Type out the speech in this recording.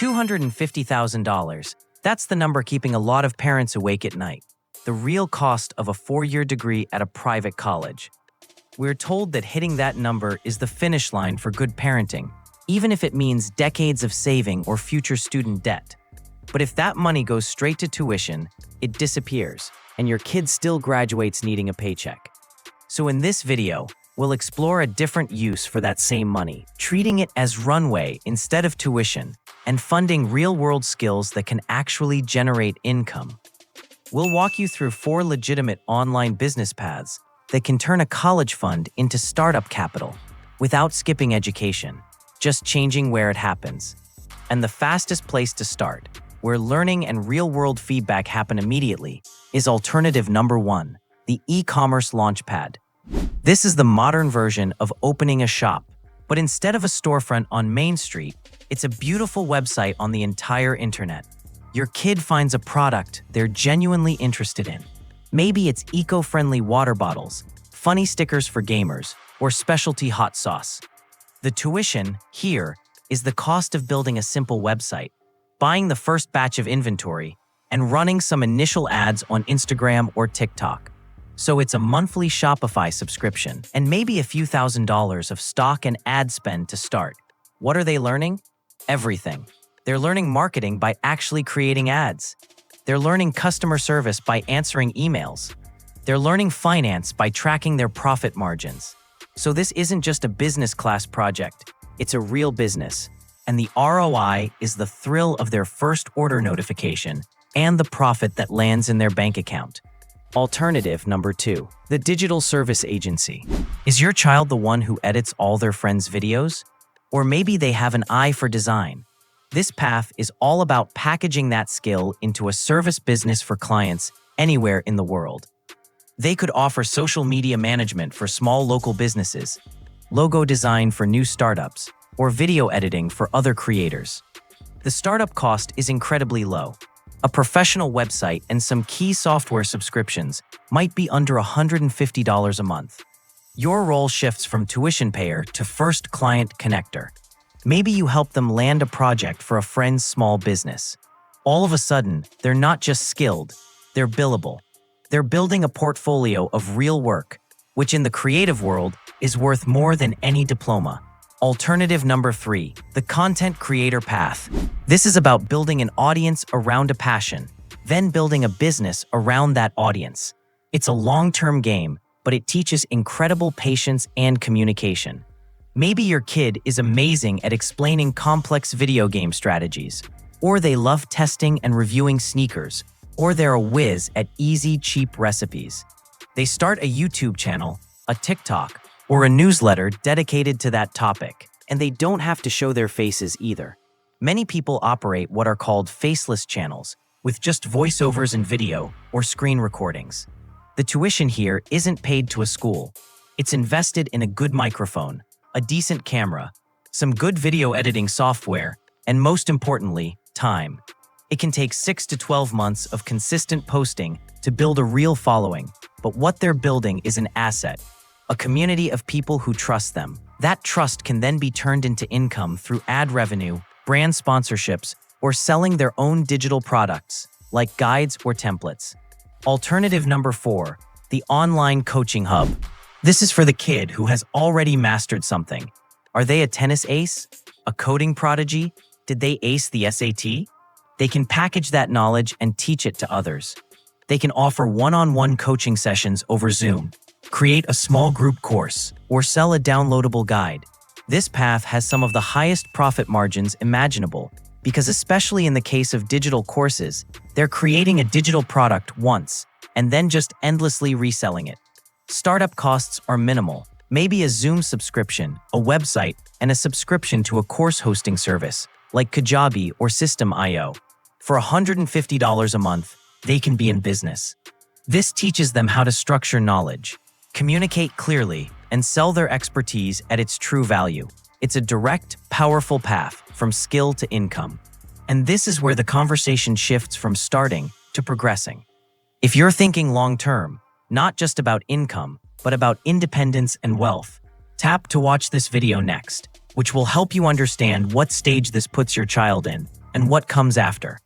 $250,000. That's the number keeping a lot of parents awake at night. The real cost of a 4-year degree at a private college. We're told that hitting that number is the finish line for good parenting, even if it means decades of saving or future student debt. But if that money goes straight to tuition, it disappears, and your kid still graduates needing a paycheck. So in this video, we'll explore a different use for that same money, treating it as runway instead of tuition, and funding real-world skills that can actually generate income. We'll walk you through 4 legitimate online business paths that can turn a college fund into startup capital without skipping education, just changing where it happens. And the fastest place to start, where learning and real-world feedback happen immediately, is alternative number 1, the e-commerce launchpad. This is the modern version of opening a shop, but instead of a storefront on Main Street, it's a beautiful website on the entire internet. Your kid finds a product they're genuinely interested in. Maybe it's eco-friendly water bottles, funny stickers for gamers, or specialty hot sauce. The tuition, here, is the cost of building a simple website, buying the first batch of inventory, and running some initial ads on Instagram or TikTok. So it's a monthly Shopify subscription, and maybe a few $1,000s of stock and ad spend to start. What are they learning? Everything. They're learning marketing by actually creating ads. They're learning customer service by answering emails. They're learning finance by tracking their profit margins. So this isn't just a business class project, it's a real business. And the ROI is the thrill of their first order notification and the profit that lands in their bank account. Alternative number 2, the digital service agency. Is your child the one who edits all their friends' videos? Or maybe they have an eye for design. This path is all about packaging that skill into a service business for clients anywhere in the world. They could offer social media management for small local businesses, logo design for new startups, or video editing for other creators. The startup cost is incredibly low. A professional website and some key software subscriptions might be under $150 a month. Your role shifts from tuition payer to first client connector. Maybe you help them land a project for a friend's small business. All of a sudden, they're not just skilled, they're billable. They're building a portfolio of real work, which in the creative world is worth more than any diploma. Alternative number 3, the content creator path. This is about building an audience around a passion, then building a business around that audience. It's a long-term game, but it teaches incredible patience and communication. Maybe your kid is amazing at explaining complex video game strategies, or they love testing and reviewing sneakers, or they're a whiz at easy, cheap recipes. They start a YouTube channel, a TikTok, or a newsletter dedicated to that topic, and they don't have to show their faces either. Many people operate what are called faceless channels, with just voiceovers and video or screen recordings. The tuition here isn't paid to a school. It's invested in a good microphone, a decent camera, some good video editing software, and most importantly, time. It can take 6 to 12 months of consistent posting to build a real following, but what they're building is an asset. A community of people who trust them. That trust can then be turned into income through ad revenue, brand sponsorships, or selling their own digital products, like guides or templates. Alternative number 4, the online coaching hub. This is for the kid who has already mastered something. Are they a tennis ace? A coding prodigy? Did they ace the SAT? They can package that knowledge and teach it to others. They can offer one-on-one coaching sessions over Zoom, create a small group course, or sell a downloadable guide. This path has some of the highest profit margins imaginable because, especially in the case of digital courses, they're creating a digital product once and then just endlessly reselling it. Startup costs are minimal, maybe a Zoom subscription, a website, and a subscription to a course hosting service like Kajabi or System.io. For $150 a month, they can be in business. This teaches them how to structure knowledge, communicate clearly, and sell their expertise at its true value. It's a direct, powerful path from skill to income. And this is where the conversation shifts from starting to progressing. If you're thinking long-term, not just about income, but about independence and wealth, tap to watch this video next, which will help you understand what stage this puts your child in and what comes after.